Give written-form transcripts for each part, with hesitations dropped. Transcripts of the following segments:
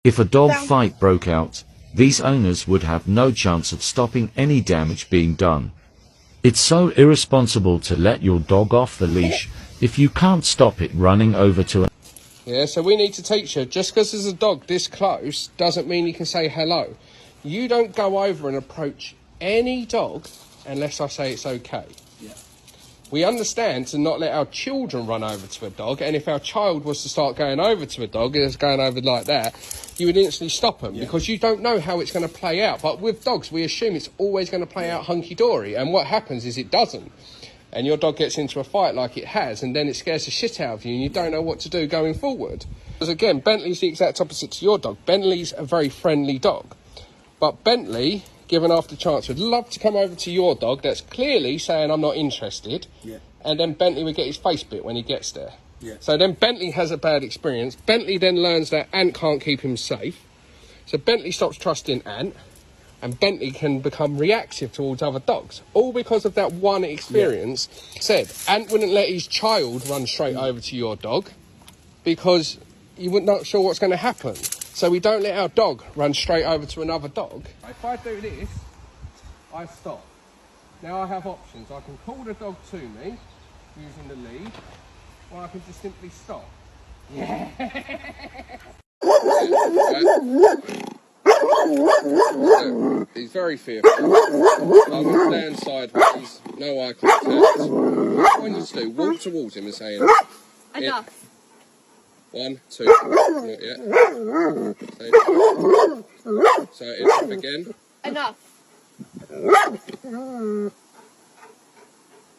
If a dog fight broke out, these owners would have no chance of stopping any damage being done. It's so irresponsible to let your dog off the leash if you can't stop it running over to a... Yeah, so we need to teach her, just because there's a dog this close doesn't mean you can say hello. You don't go over and approach any dog unless I say it's okay. Yeah. We understand to not let our children run over to a dog, and if our child was to start going over to a dog, and it's going over like that, you would instantly stop them, because you don't know how it's going to play out. But with dogs, we assume it's always going to play out hunky-dory, and what happens is it doesn't. And your dog gets into a fight like it has, and then it scares the shit out of you, and you don't know what to do going forward. Because again, Bentley's the exact opposite to your dog. Bentley's a very friendly dog. But Bentley, given half the chance, would love to come over to your dog that's clearly saying, I'm not interested. Yeah. And then Bentley would get his face bit when he gets there. Yeah. So then Bentley has a bad experience. Bentley then learns that Ant can't keep him safe. So Bentley stops trusting Ant. And Bentley can become reactive towards other dogs. All because of that one experience. Yeah. Said, Ant wouldn't let his child run straight over to your dog because you're not sure what's going to happen. So we don't let our dog run straight over to another dog. If I do this, I stop. Now I have options. I can call the dog to me using the lead, or I can just simply stop. Yeah. So, he's very fearful. I will stand sideways, no eye contact. What I want you to do, walk towards him and say, enough. 1, 2, not yet. So enough again. Enough.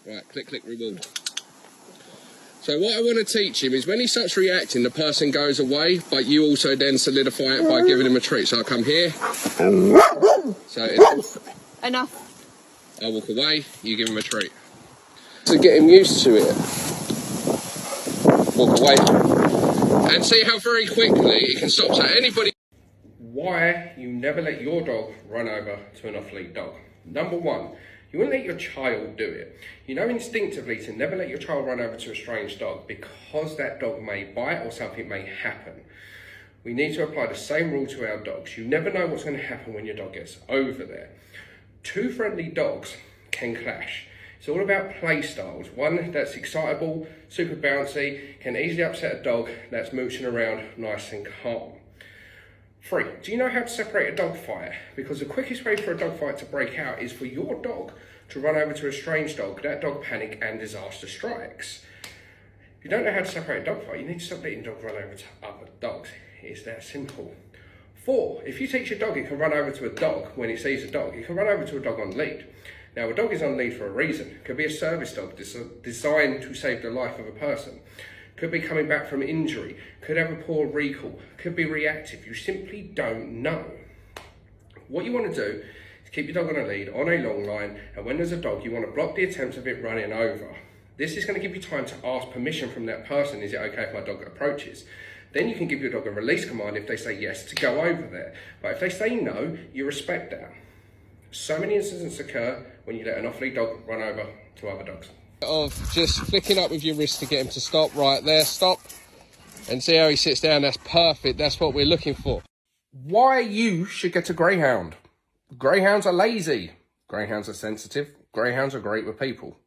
Right, click, click, reward. So what I want to teach him is when he starts reacting, the person goes away, but you also then solidify it by giving him a treat. So I'll come here. So enough. I'll walk away, you give him a treat. To get him used to it. Walk away. And see how very quickly it can stop. So anybody... Why you never let your dog run over to an off-lead dog. Number one, you wouldn't let your child do it. You know instinctively to never let your child run over to a strange dog because that dog may bite or something may happen. We need to apply the same rule to our dogs. You never know what's going to happen when your dog gets over there. Two friendly dogs can clash. It's all about play styles. One that's excitable, super bouncy, can easily upset a dog that's mooching around nice and calm. 3, do you know how to separate a dog fight? Because the quickest way for a dog fight to break out is for your dog to run over to a strange dog, that dog panic and disaster strikes. If you don't know how to separate a dog fight, you need to stop letting dogs run over to other dogs. It's that simple. 4, if you teach your dog it can run over to a dog when it sees a dog, it can run over to a dog on lead. Now a dog is on lead for a reason. It could be a service dog designed to save the life of a person. Could be coming back from injury, could have a poor recall, could be reactive. You simply don't know. What you want to do is keep your dog on a lead, on a long line, and when there's a dog, you want to block the attempts of it running over. This is going to give you time to ask permission from that person, is it okay if my dog approaches? Then you can give your dog a release command if they say yes to go over there. But if they say no, you respect that. So many incidents occur when you let an off-lead dog run over to other dogs. Of just flicking up with your wrist to get him to stop. Right there, stop. And see how he sits down. That's perfect. That's what we're looking for. Why you should get a greyhound. Greyhounds are lazy. Greyhounds are sensitive. Greyhounds are great with people.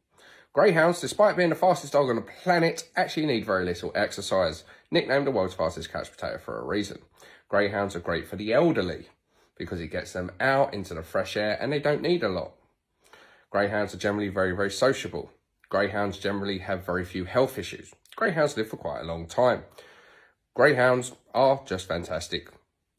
Greyhounds, despite being the fastest dog on the planet, actually need very little exercise. Nicknamed the world's fastest couch potato for a reason. Greyhounds are great for the elderly because it gets them out into the fresh air and they don't need a lot. Greyhounds are generally very, very sociable. Greyhounds generally have very few health issues. Greyhounds live for quite a long time. Greyhounds are just fantastic.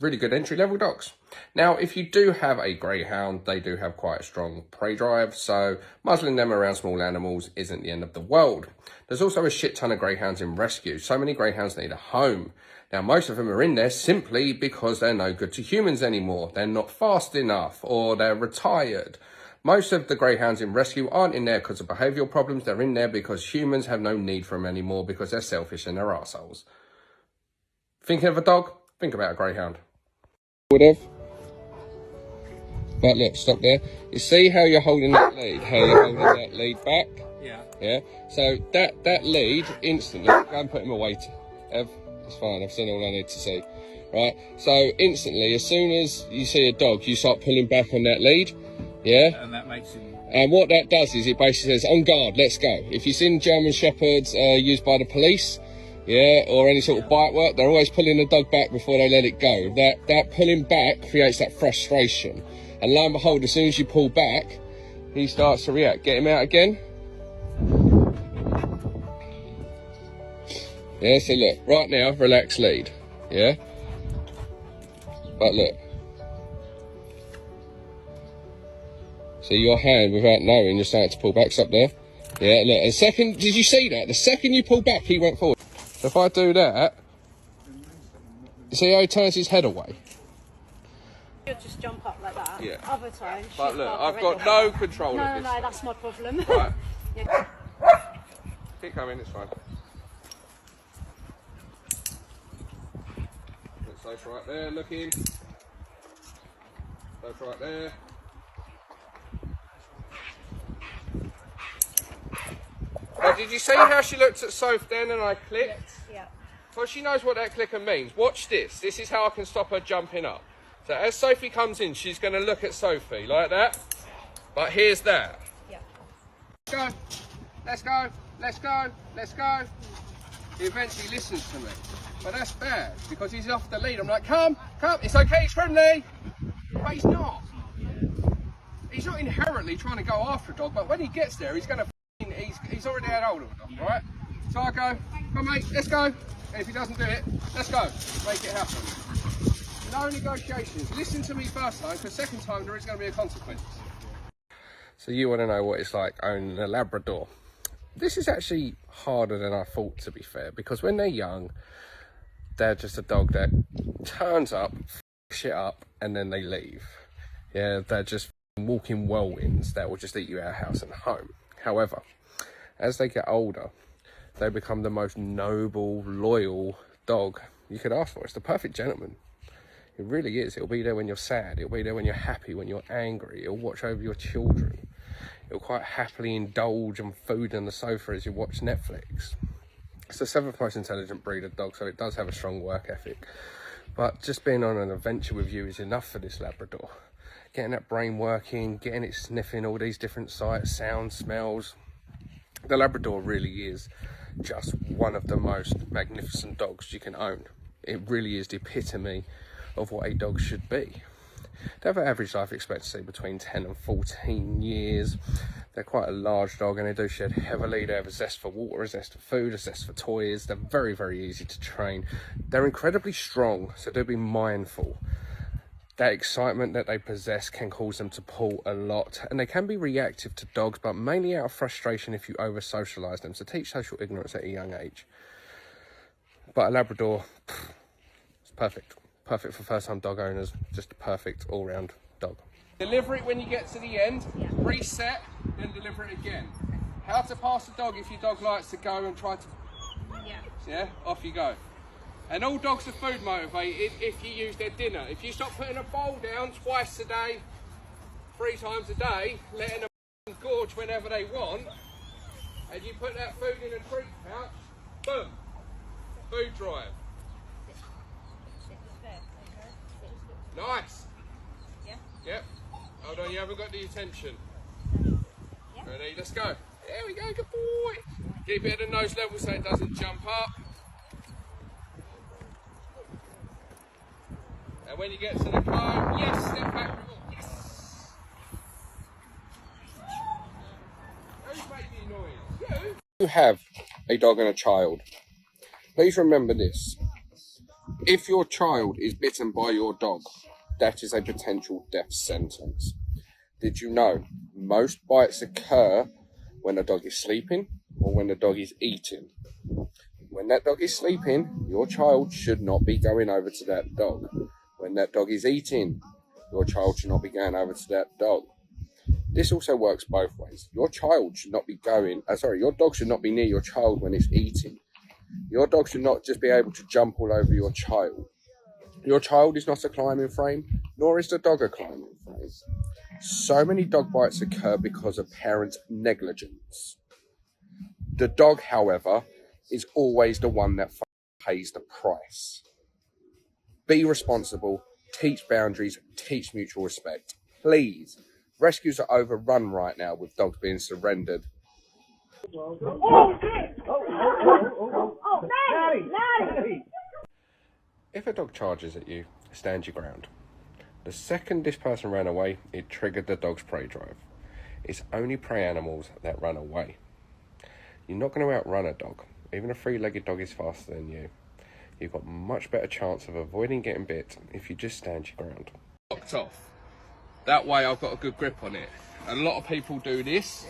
Really good entry-level dogs. Now, if you do have a greyhound, they do have quite a strong prey drive, so muzzling them around small animals isn't the end of the world. There's also a shit ton of greyhounds in rescue. So many greyhounds need a home. Now, most of them are in there simply because they're no good to humans anymore. They're not fast enough, or they're retired. Most of the greyhounds in rescue aren't in there because of behavioural problems. They're in there because humans have no need for them anymore because they're selfish and they're arseholes. Thinking of a dog? Think about a greyhound. Would have. But look, stop there. You see how you're holding that lead? How you're holding that lead back? Yeah. Yeah. So that lead instantly, go and put him away. Ev, it's fine. I've seen all I need to see. right? So instantly, as soon as you see a dog, you start pulling back on that lead, yeah? And that makes him... And what that does is it basically says, on guard, let's go. If you've seen German Shepherds used by the police, yeah, or any sort of bite work, they're always pulling the dog back before they let it go. That pulling back creates that frustration. And lo and behold, as soon as you pull back, he starts to react. Get him out again. Yeah, so look, right now, relax lead, yeah? But look. See your hand, without knowing, you're starting to pull back up there. Yeah, look, and second, did you see that? The second you pull back, he went forward. So if I do that, see how he turns his head away? You'll just jump up like that. Yeah. Other times. But look, I've got no control of this. No, that's my problem. Right. Yeah. Keep coming, it's fine. Safe right there, looking. Safe right there. Now, did you see how she looked at Soph then and I clicked? Yeah. Well, she knows what that clicker means. Watch this. This is how I can stop her jumping up. So as Sophie comes in, she's going to look at Sophie like that. But here's that. Yeah. Let's go. Let's go. Let's go. Let's go. He eventually listens to me. But that's bad because he's off the lead. I'm like, come, it's okay, he's friendly. But he's not. He's not inherently trying to go after a dog, but when he gets there, he's going to he's already had hold of a dog, right? So I go, come on mate, let's go. And if he doesn't do it, let's go. Make it happen. No negotiations. Listen to me first time, because second time there is going to be a consequence. So you want to know what it's like owning a Labrador. This is actually harder than I thought, to be fair, because when they're young, they're just a dog that turns up, shit up, and then they leave. Yeah, they're just walking whirlwinds that will just eat you out of house and home. However, as they get older, they become the most noble, loyal dog you could ask for. It's the perfect gentleman. It really is. It'll be there when you're sad. It'll be there when you're happy, when you're angry. It'll watch over your children. It'll quite happily indulge on food on the sofa as you watch Netflix. It's the 7th most intelligent breed of dog, so it does have a strong work ethic. But just being on an adventure with you is enough for this Labrador. Getting that brain working, getting it sniffing all these different sights, sounds, smells. The Labrador really is just one of the most magnificent dogs you can own. It really is the epitome of what a dog should be. They have an average life expectancy between 10 and 14 years. They're quite a large dog and they do shed heavily. They have a zest for water, a zest for food, a zest for toys. They're very, very easy to train. They're incredibly strong, so do be mindful. That excitement that they possess can cause them to pull a lot, and they can be reactive to dogs, but mainly out of frustration if you over-socialise them. So teach social ignorance at a young age. But a Labrador, it's perfect. Perfect for first-time dog owners. Just a perfect all-round dog. Deliver it when you get to the end, reset, then deliver it again. How to pass a dog if your dog likes to go and try to... Yeah, off you go. And all dogs are food motivated if you use their dinner. If you stop putting a bowl down twice a day, 3 times a day, letting them gorge whenever they want, and you put that food in a treat pouch, boom, food drive. Nice. Yeah. Yep. Hold on, you haven't got the attention. Ready, let's go. There we go, good boy. Keep it at a nose level so it doesn't jump up. And when you get to the comb, yes, step back. Yes. Who's making noise? You have a dog and a child. Please remember this. If your child is bitten by your dog, that is a potential death sentence. Did you know most bites occur when a dog is sleeping or when the dog is eating? When that dog is sleeping, your child should not be going over to that dog. When that dog is eating, your child should not be going over to that dog. This also works both ways. Your child should not be your dog should not be near your child when it's eating. Your dog should not just be able to jump all over your child. Your child is not a climbing frame, nor is the dog a climbing frame. So many dog bites occur because of parent negligence. The dog, however, is always the one that pays the price. Be responsible, teach boundaries, teach mutual respect. Please. Rescues are overrun right now with dogs being surrendered. If a dog charges at you, stand your ground. The second this person ran away, it triggered the dog's prey drive. It's only prey animals that run away. You're not going to outrun a dog. Even a three-legged dog is faster than you. You've got much better chance of avoiding getting bit if you just stand your ground. Locked off. That way I've got a good grip on it. A lot of people do this.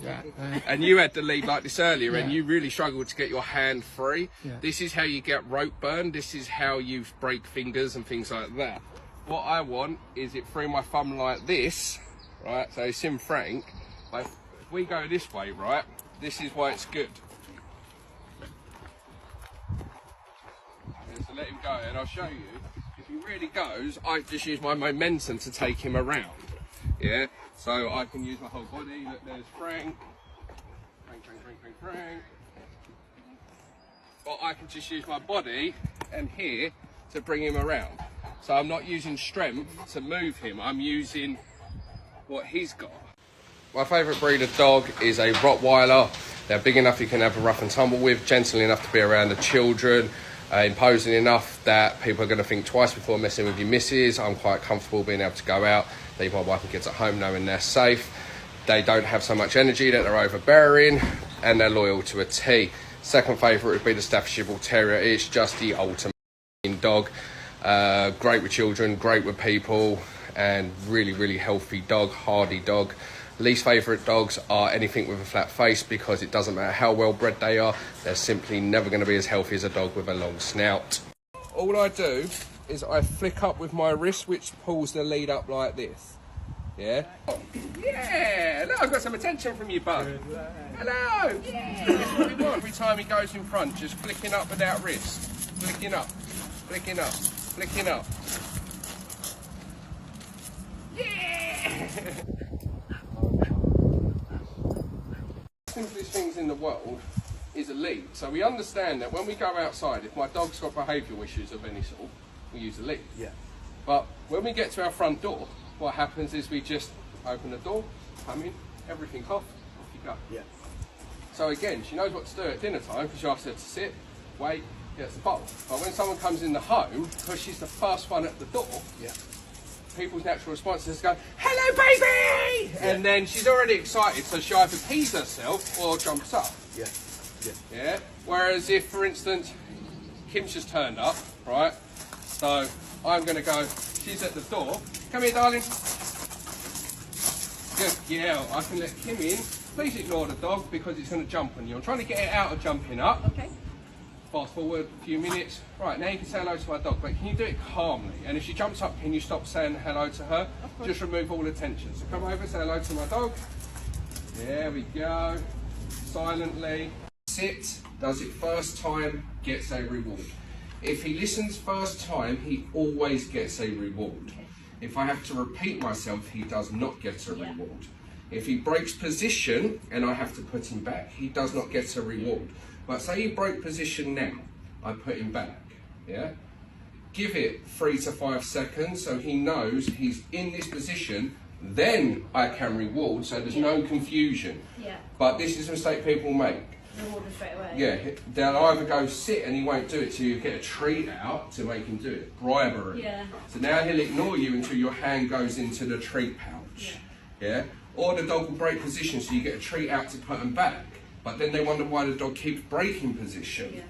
Yeah. And you had the lead like this earlier, and you really struggled to get your hand free. Yeah. This is how you get rope burn. This is how you break fingers and things like that. What I want is it through my thumb like this, right? So Sim Frank, like, if we go this way, right, this is why it's good. And so let him go, and I'll show you. If he really goes, I just use my momentum to take him around. Yeah, so I can use my whole body. Look, there's Frank. Frank. But I can just use my body and here to bring him around. So I'm not using strength to move him, I'm using what he's got. My favourite breed of dog is a Rottweiler. They're big enough you can have a rough and tumble with, gentle enough to be around the children, imposing enough that people are going to think twice before messing with your missus. I'm quite comfortable being able to go out, leave my wife and kids at home knowing they're safe. They don't have so much energy that they're overbearing, and they're loyal to a T. Second favourite would be the Staffordshire Bull Terrier. It's just the ultimate dog. Great with children, great with people, and really healthy dog, hardy dog. Least favourite dogs are anything with a flat face, because it doesn't matter how well bred they are, they're simply never going to be as healthy as a dog with a long snout. All I do is I flick up with my wrist, which pulls the lead up like this. Yeah? Oh, yeah! Look, I've got some attention from you, bud. Hello! Yeah! That's what we want. Every time he goes in front, just flicking up without wrist. Flicking up, flicking up, flicking up. Yeah! Simplest things in the world is a lead. So we understand that when we go outside, if my dog's got behavioural issues of any sort, we use a lead. Yeah. But when we get to our front door, what happens is we just open the door, come in, everything off you go. Yeah. So again, she knows what to do at dinner time, because you asked her to sit, wait, gets the bowl. But when someone comes in the home, because she's the first one at the door, people's natural response is to go, hello baby! Yeah. And then she's already excited, so she either pees herself or jumps up. Yeah. Yeah. Whereas if, for instance, Kim's just turned up, right? So I'm going to go, she's at the door. Come here, darling. Good. Yeah, I can let Kim in. Please ignore the dog because it's going to jump on you. I'm trying to get it out of jumping up. Okay. Fast forward a few minutes. Right, now you can say hello to my dog, but can you do it calmly? And if she jumps up, can you stop saying hello to her? Just remove all attention. So come over, say hello to my dog. There we go. Silently. Sit, does it first time, gets a reward. If he listens first time, he always gets a reward. If I have to repeat myself, he does not get a reward. If he breaks position and I have to put him back, he does not get a reward. But say he broke position now, I put him back, yeah? Give it 3 to 5 seconds so he knows he's in this position, then I can reward, so there's no confusion. Yeah. But this is a mistake people make. Reward him straight away. Yeah, they'll either go sit and he won't do it, so you get a treat out to make him do it. Bribery. Yeah. So now he'll ignore you until your hand goes into the treat pouch. Yeah. Or the dog will break position, so you get a treat out to put him back. But then they wonder why the dog keeps breaking position.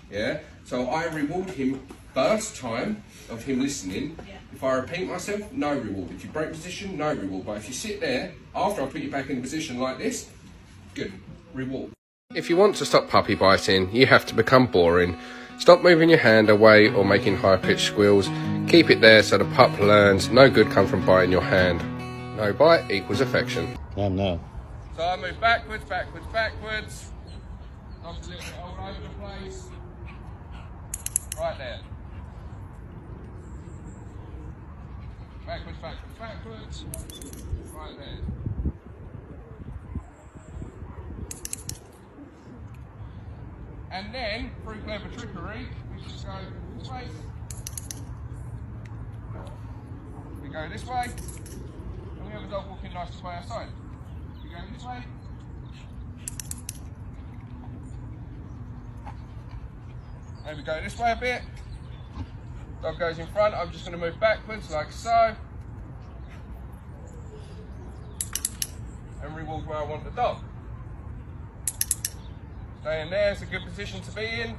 Yeah. So I reward him first time of him listening. Yeah. If I repeat myself, no reward. If you break position, no reward. But if you sit there, after I put you back in position like this, good, reward. If you want to stop puppy biting, you have to become boring. Stop moving your hand away or making high-pitched squeals. Keep it there so the pup learns no good comes from biting your hand. No bite equals affection. No. So I move backwards. Dog's a little bit all over the place. Right there. Backwards. Right there. And then, through clever trickery, we just go this way. go this way, and we have a dog walking nicely by our side. We go this way. Maybe go this way a bit. Dog goes in front. I'm just going to move backwards like so. And re-walk where I want the dog. Staying there is a good position to be in.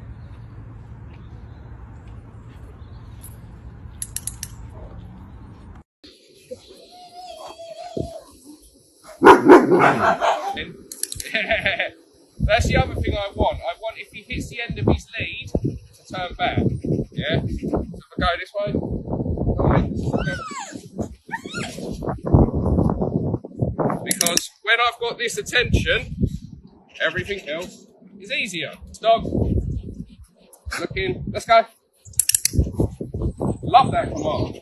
That's the other thing I want. I want, if he hits the end of his lead, to turn back. Yeah? So if I go this way, because when I've got this attention, everything else is easier. Dog, looking, let's go. Love that command.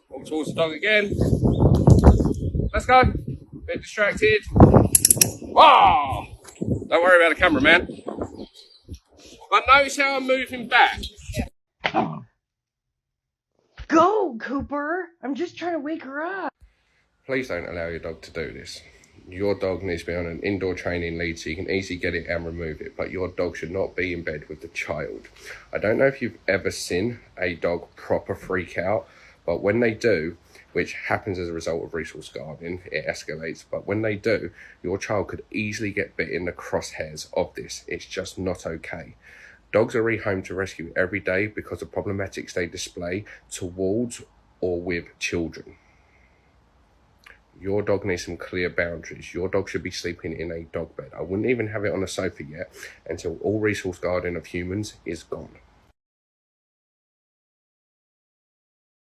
Walk towards the dog again. Let's go. Bit distracted. Wow! Don't worry about the camera, man. But notice how I'm moving back. Go, Cooper. I'm just trying to wake her up. Please don't allow your dog to do this. Your dog needs to be on an indoor training lead so you can easily get it and remove it, but your dog should not be in bed with the child. I don't know if you've ever seen a dog proper freak out, but when they do, which happens as a result of resource guarding, it escalates, but when they do, your child could easily get bit in the crosshairs of this. It's just not okay. Dogs are rehomed to rescue every day because of problematics they display towards or with children. Your dog needs some clear boundaries. Your dog should be sleeping in a dog bed. I wouldn't even have it on a sofa yet until all resource guarding of humans is gone.